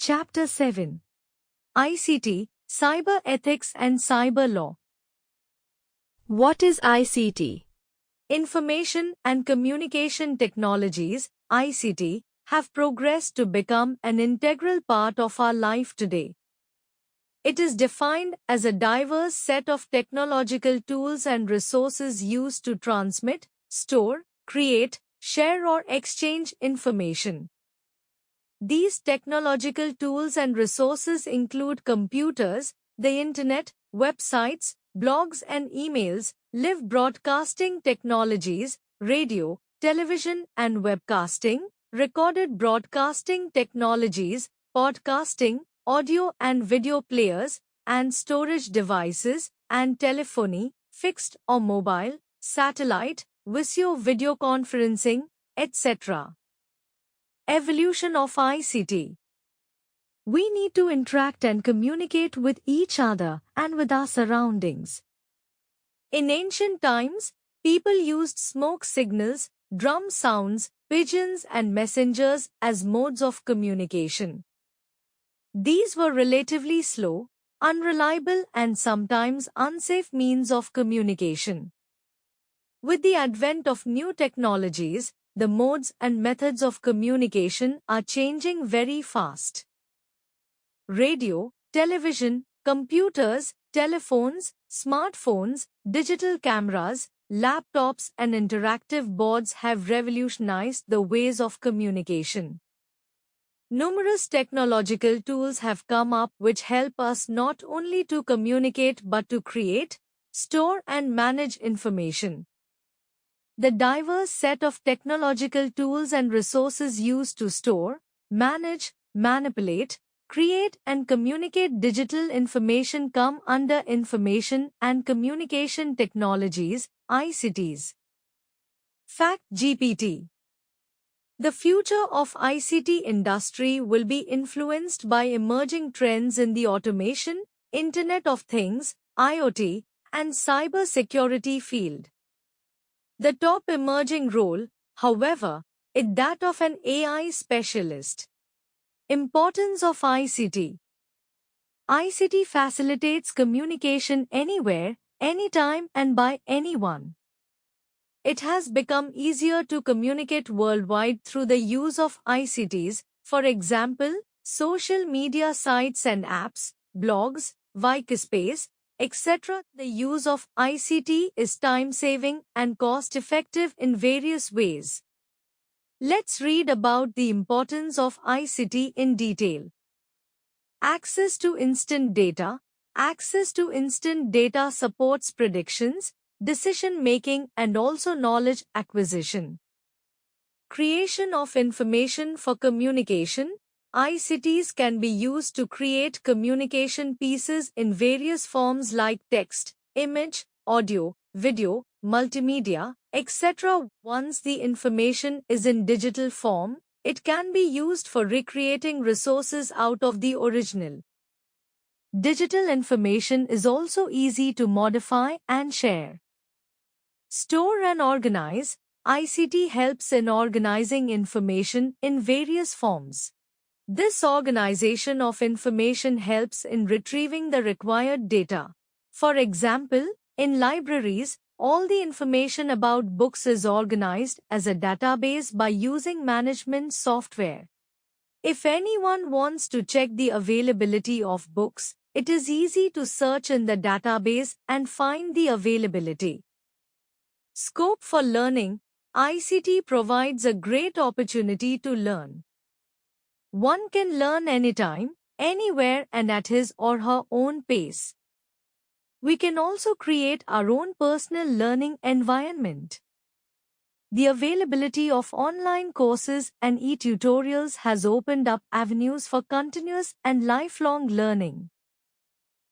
Chapter 7. ICT, Cyber Ethics and Cyber Law. What is ICT? Information and Communication Technologies, ICT, have progressed to become an integral part of our life today. It is defined as a diverse set of technological tools and resources used to transmit, store, create, share or exchange information. These technological tools and resources include computers, the internet, websites, blogs and emails, live broadcasting technologies, radio, television and webcasting, recorded broadcasting technologies, podcasting, audio and video players, and storage devices, and telephony, fixed or mobile, satellite, video conferencing, etc. Evolution of ICT. We need to interact and communicate with each other and with our surroundings. In ancient times, people used smoke signals, drum sounds, pigeons and messengers as modes of communication. These were relatively slow, unreliable and sometimes unsafe means of communication. With the advent of new technologies, the modes and methods of communication are changing very fast. Radio, television, computers, telephones, smartphones, digital cameras, laptops and interactive boards have revolutionized the ways of communication. Numerous technological tools have come up which help us not only to communicate but to create, store and manage information. The diverse set of technological tools and resources used to store, manage, manipulate, create and communicate digital information come under Information and Communication Technologies, ICTs. FactGPT. The future of ICT industry will be influenced by emerging trends in the automation, Internet of Things, IoT, and cyber security field. The top emerging role, however, is that of an AI specialist. Importance of ICT. ICT facilitates communication anywhere, anytime and by anyone. It has become easier to communicate worldwide through the use of ICTs, for example, social media sites and apps, blogs, Wikispace, etc. The use of ICT is time-saving and cost-effective in various ways. Let's read about the importance of ICT in detail. Access to instant data. Access to instant data supports predictions, decision-making and also knowledge acquisition. Creation of information for communication. ICTs can be used to create communication pieces in various forms like text, image, audio, video, multimedia, etc. Once the information is in digital form, it can be used for recreating resources out of the original. Digital information is also easy to modify and share. Store and organize. ICT helps in organizing information in various forms. This organization of information helps in retrieving the required data. For example, in libraries, all the information about books is organized as a database by using management software. If anyone wants to check the availability of books, it is easy to search in the database and find the availability. Scope for learning. ICT provides a great opportunity to learn. One can learn anytime, anywhere and at his or her own pace. We can also create our own personal learning environment. The availability of online courses and e-tutorials has opened up avenues for continuous and lifelong learning.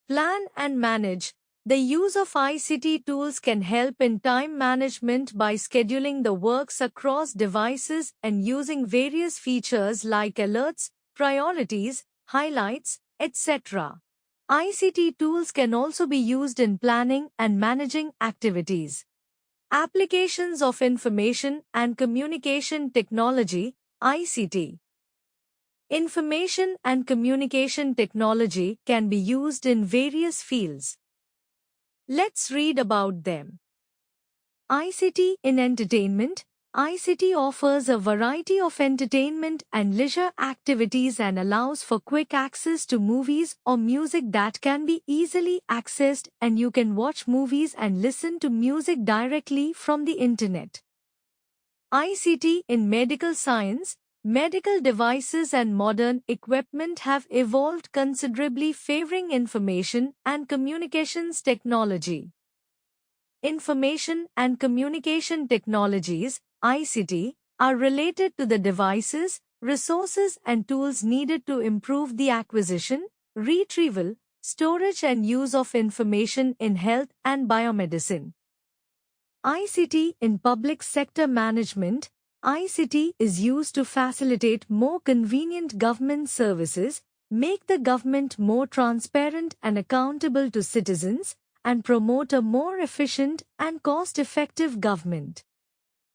Plan and manage. The use of ICT tools can help in time management by scheduling the works across devices and using various features like alerts, priorities, highlights, etc. ICT tools can also be used in planning and managing activities. Applications of Information and Communication Technology, ICT. Information and communication technology can be used in various fields. Let's read about them. ICT in entertainment. ICT offers a variety of entertainment and leisure activities and allows for quick access to movies or music that can be easily accessed, and you can watch movies and listen to music directly from the internet. ICT in medical science. Medical devices and modern equipment have evolved considerably, favoring information and communications technology. Information and communication technologies, ICT, are related to the devices, resources and tools needed to improve the acquisition, retrieval, storage and use of information in health and biomedicine. ICT in public sector management. ICT is used to facilitate more convenient government services, make the government more transparent and accountable to citizens, and promote a more efficient and cost-effective government.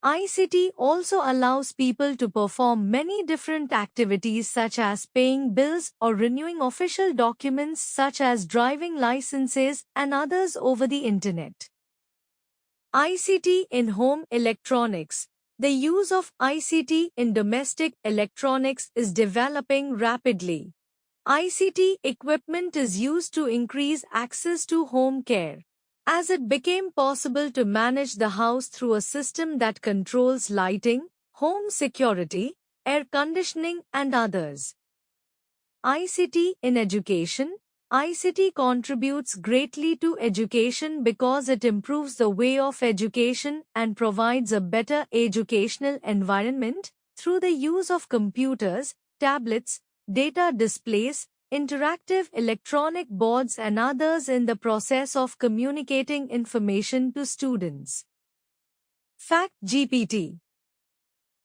ICT also allows people to perform many different activities such as paying bills or renewing official documents such as driving licenses and others over the internet. ICT in home electronics. The use of ICT in domestic electronics is developing rapidly. ICT equipment is used to increase access to home care, as it became possible to manage the house through a system that controls lighting, home security, air conditioning, and others. ICT in education. ICT contributes greatly to education because it improves the way of education and provides a better educational environment through the use of computers, tablets, data displays, interactive electronic boards and others in the process of communicating information to students. FACT-GPT.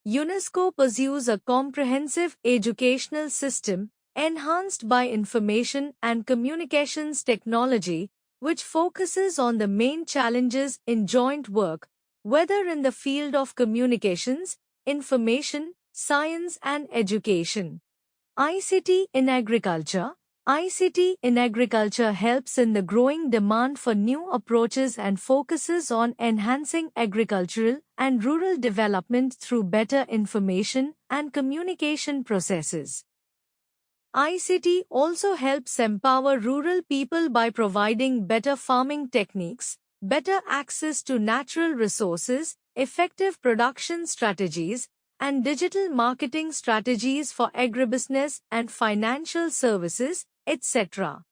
UNESCO pursues a comprehensive educational system enhanced by information and communications technology, which focuses on the main challenges in joint work, whether in the field of communications, information, science and education. ICT in agriculture. ICT in agriculture helps in the growing demand for new approaches and focuses on enhancing agricultural and rural development through better information and communication processes. ICT also helps empower rural people by providing better farming techniques, better access to natural resources, effective production strategies, and digital marketing strategies for agribusiness and financial services, etc.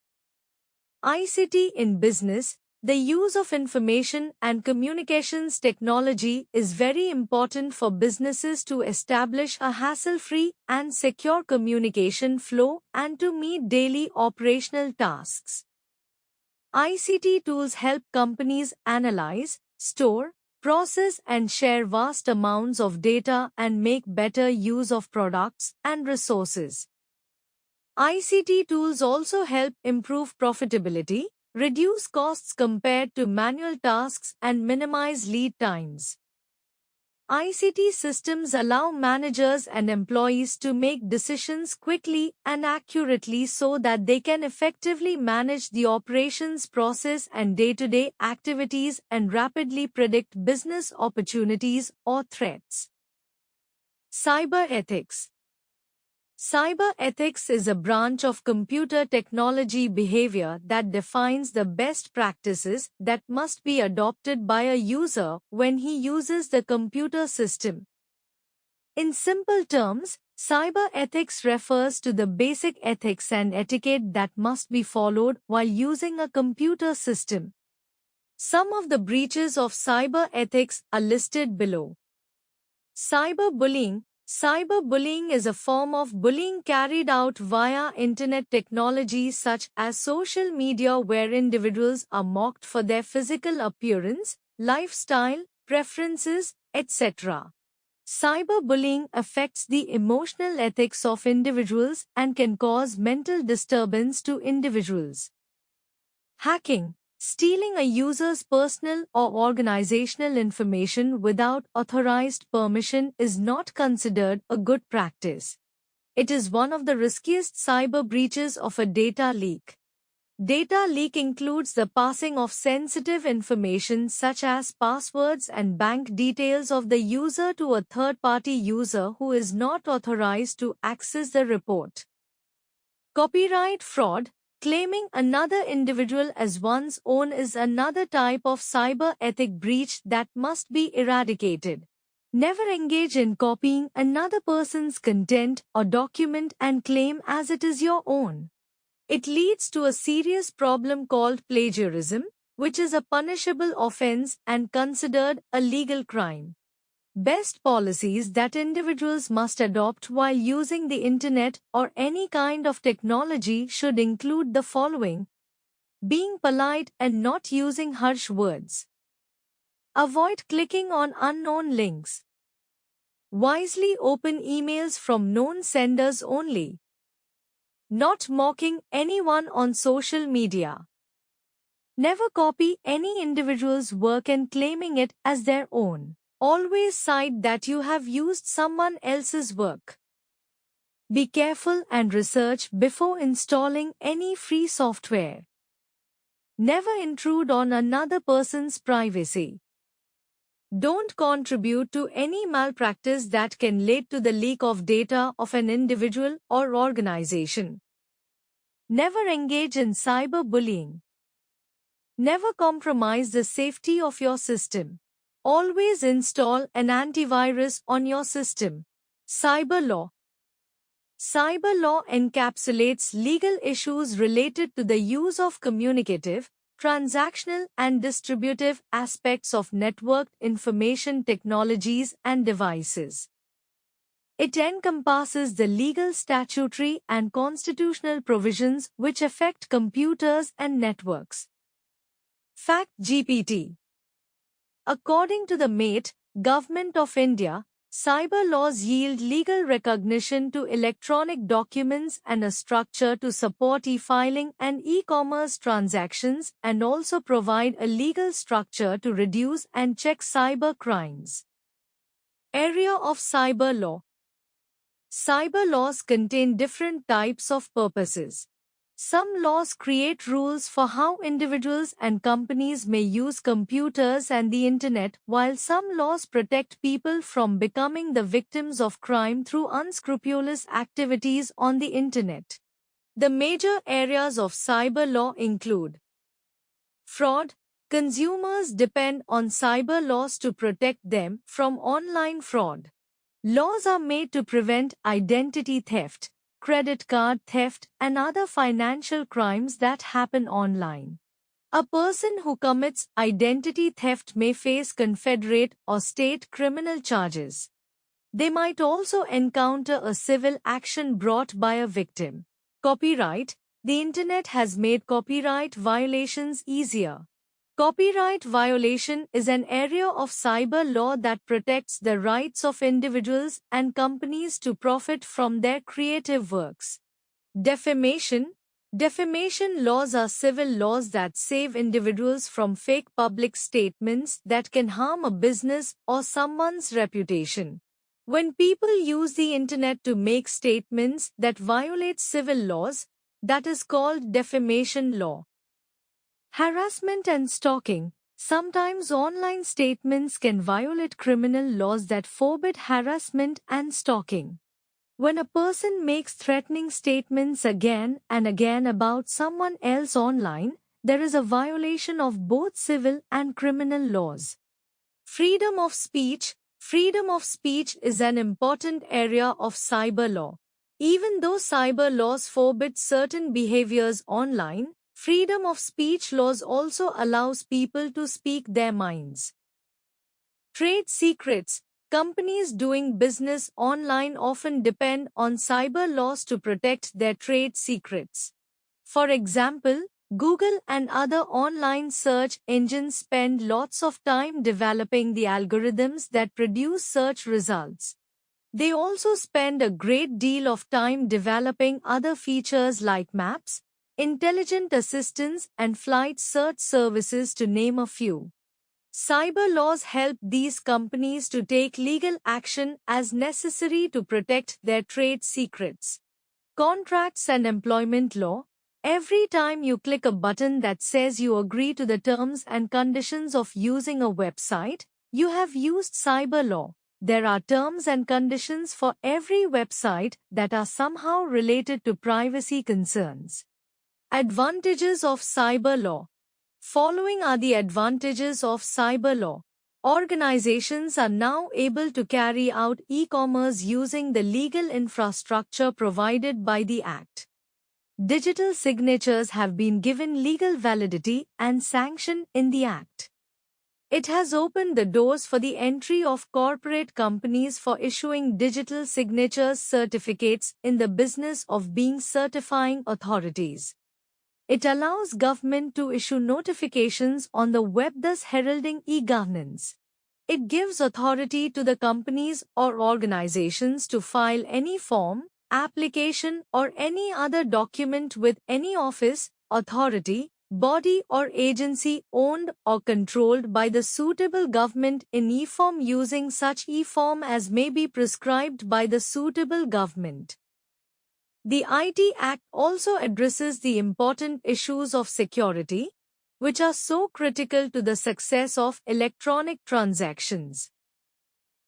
ICT in business. The use of information and communications technology is very important for businesses to establish a hassle-free and secure communication flow and to meet daily operational tasks. ICT tools help companies analyze, store, process and share vast amounts of data and make better use of products and resources. ICT tools also help improve profitability, reduce costs compared to manual tasks and minimize lead times. ICT systems allow managers and employees to make decisions quickly and accurately so that they can effectively manage the operations process and day-to-day activities and rapidly predict business opportunities or threats. Cyber ethics. Cyber ethics is a branch of computer technology behavior that defines the best practices that must be adopted by a user when he uses the computer system. In simple terms, cyber ethics refers to the basic ethics and etiquette that must be followed while using a computer system. Some of the breaches of cyber ethics are listed below. Cyberbullying. Cyberbullying is a form of bullying carried out via internet technology such as social media where individuals are mocked for their physical appearance, lifestyle, preferences, etc. Cyberbullying affects the emotional ethics of individuals and can cause mental disturbance to individuals. Hacking. Stealing a user's personal or organizational information without authorized permission is not considered a good practice. It is one of the riskiest cyber breaches of a data leak. Data leak includes the passing of sensitive information such as passwords and bank details of the user to a third-party user who is not authorized to access the report. Copyright fraud. Claiming another individual as one's own is another type of cyber ethic breach that must be eradicated. Never engage in copying another person's content or document and claim as it is your own. It leads to a serious problem called plagiarism, which is a punishable offense and considered a legal crime. Best policies that individuals must adopt while using the internet or any kind of technology should include the following: being polite and not using harsh words. Avoid clicking on unknown links. Wisely open emails from known senders only. Not mocking anyone on social media. Never copy any individual's work and claiming it as their own. Always cite that you have used someone else's work. Be careful and research before installing any free software. Never intrude on another person's privacy. Don't contribute to any malpractice that can lead to the leak of data of an individual or organization. Never engage in cyberbullying. Never compromise the safety of your system. Always install an antivirus on your system. Cyber law. Cyber law encapsulates legal issues related to the use of communicative, transactional and distributive aspects of networked information technologies and devices. It encompasses the legal, statutory and constitutional provisions which affect computers and networks. Fact GPT. According to the MATE, Government of India, cyber laws yield legal recognition to electronic documents and a structure to support e-filing and e-commerce transactions and also provide a legal structure to reduce and check cyber crimes. Area of cyber law. Cyber laws contain different types of purposes. Some laws create rules for how individuals and companies may use computers and the internet, while some laws protect people from becoming the victims of crime through unscrupulous activities on the internet. The major areas of cyber law include fraud. Consumers depend on cyber laws to protect them from online fraud. Laws are made to prevent identity theft, credit card theft, and other financial crimes that happen online. A person who commits identity theft may face confederate or state criminal charges. They might also encounter a civil action brought by a victim. Copyright. The internet has made copyright violations easier. Copyright violation is an area of cyber law that protects the rights of individuals and companies to profit from their creative works. Defamation. Defamation laws are civil laws that save individuals from fake public statements that can harm a business or someone's reputation. When people use the internet to make statements that violate civil laws, that is called defamation law. Harassment and stalking. Sometimes online statements can violate criminal laws that forbid harassment and stalking. When a person makes threatening statements again and again about someone else online, there is a violation of both civil and criminal laws. Freedom of speech. Freedom of speech is an important area of cyber law. Even though cyber laws forbid certain behaviors online, freedom of speech laws also allows people to speak their minds. Trade secrets. Companies doing business online often depend on cyber laws to protect their trade secrets. For example, Google and other online search engines spend lots of time developing the algorithms that produce search results. They also spend a great deal of time developing other features like maps, intelligent assistants, and flight search services, to name a few. Cyber laws help these companies to take legal action as necessary to protect their trade secrets. Contracts and employment law. Every time you click a button that says you agree to the terms and conditions of using a website, you have used cyber law. There are terms and conditions for every website that are somehow related to privacy concerns. Advantages of cyber law. Following are the advantages of cyber law. Organizations are now able to carry out e-commerce using the legal infrastructure provided by the Act. Digital signatures have been given legal validity and sanction in the Act. It has opened the doors for the entry of corporate companies for issuing digital signatures certificates in the business of being certifying authorities. It allows government to issue notifications on the web, thus heralding e-governance. It gives authority to the companies or organizations to file any form, application, or any other document with any office, authority, body or agency owned or controlled by the suitable government in e-form using such e-form as may be prescribed by the suitable government. The IT Act also addresses the important issues of security, which are so critical to the success of electronic transactions.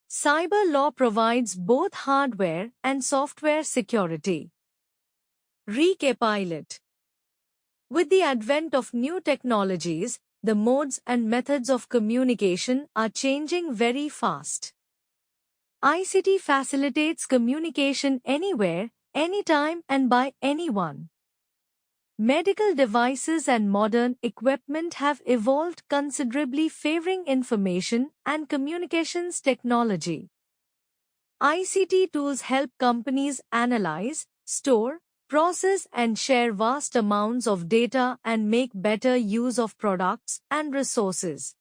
Cyber law provides both hardware and software security. Recapitulate. With the advent of new technologies, the modes and methods of communication are changing very fast. ICT facilitates communication anywhere, anytime and by anyone. Medical devices and modern equipment have evolved considerably favoring information and communications technology. ICT tools help companies analyze, store, process and share vast amounts of data and make better use of products and resources.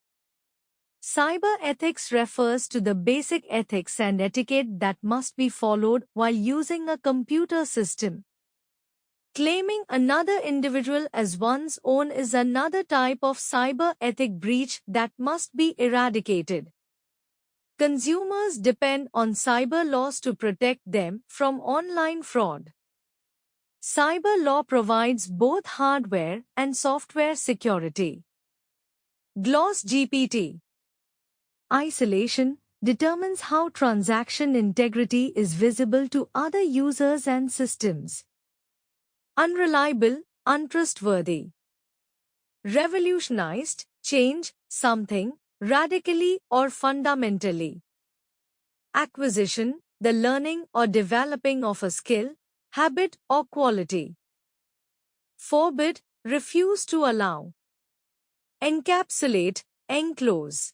Cyber ethics refers to the basic ethics and etiquette that must be followed while using a computer system. Claiming another individual as one's own is another type of cyber ethic breach that must be eradicated. Consumers depend on cyber laws to protect them from online fraud. Cyber law provides both hardware and software security. Gloss GPT. Isolation determines how transaction integrity is visible to other users and systems. Unreliable, untrustworthy. Revolutionized, change something radically or fundamentally. Acquisition, the learning or developing of a skill, habit or quality. Forbid, refuse to allow. Encapsulate, enclose.